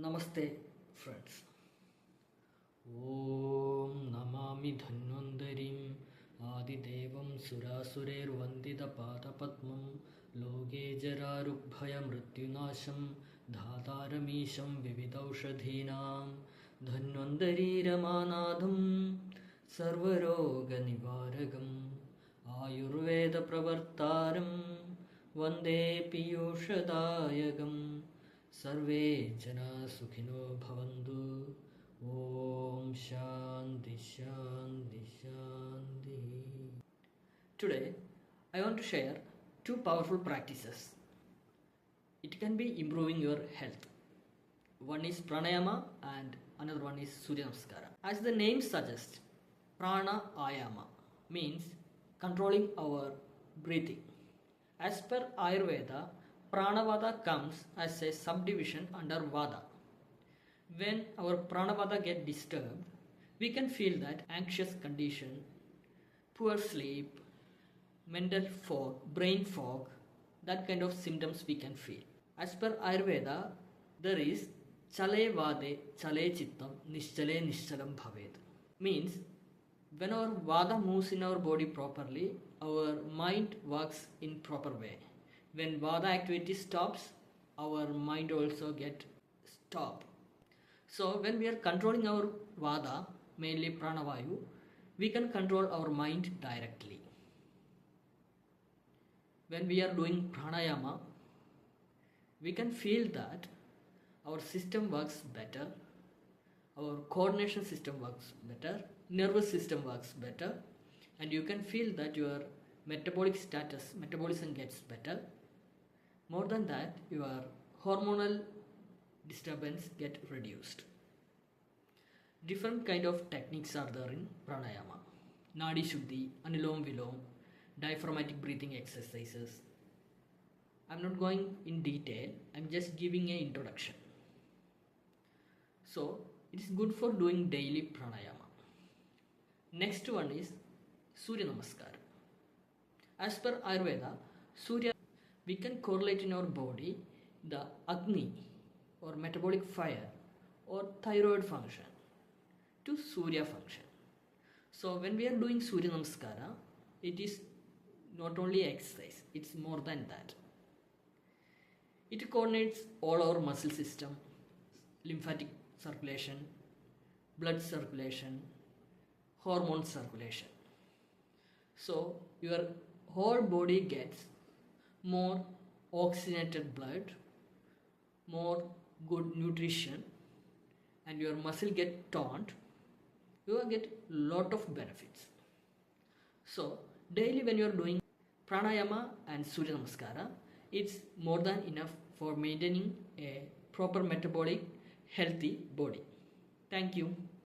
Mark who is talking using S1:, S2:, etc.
S1: Namaste, friends. Om Namami Dhanvantarim Adidevam Surasurirvanditapadapatmam Loge Jararubhaya Mrityunasham Dhataramisham Vividaushadhinam Dhanvantari Ramanadham Sarvaroga Nivaragam Ayurveda Pravartaram Vande Piyushadayagam सर्वे जना सुखिनो भवन्तु. Om Shanti Shanti Shanti. Today I want to share two powerful practices. It can be improving your health. One is pranayama and another one is Surya Namaskara. As the name suggests, pranayama means controlling our breathing. As per Ayurveda, Pranavada comes as a subdivision under Vada. When our Pranavada gets disturbed, we can feel that anxious condition, poor sleep, mental fog, brain fog, that kind of symptoms we can feel. As per Ayurveda, there is Chale Vade, Chale Chittam, Nishchale Nishchalam Bhaved. Means, when our Vada moves in our body properly, our mind works in proper way. When Vada activity stops, our mind also get stopped. So when we are controlling our Vada, mainly Pranavayu, we can control our mind directly. When we are doing Pranayama, we can feel that our system works better, our coordination system works better, nervous system works better, and you can feel that your metabolism gets better. More than that, your hormonal disturbance get reduced. Different kind of techniques are there in pranayama. Nadi Shuddhi, Anulom Vilom, diaphragmatic breathing exercises. I'm not going in detail, I'm just giving an introduction. So, it is good for doing daily pranayama. Next one is Surya Namaskara. As per Ayurveda, Surya, we can correlate in our body the Agni or metabolic fire or thyroid function to Surya function. So when we are doing Surya Namaskara, it is not only exercise, it's more than that. It coordinates all our muscle system, lymphatic circulation, blood circulation, hormone circulation. So your whole body gets more oxygenated blood, more good nutrition, and your muscle get toned. You will get lot of benefits. So daily when you are doing pranayama and Surya Namaskara, it's more than enough for maintaining a proper metabolic healthy body. Thank you.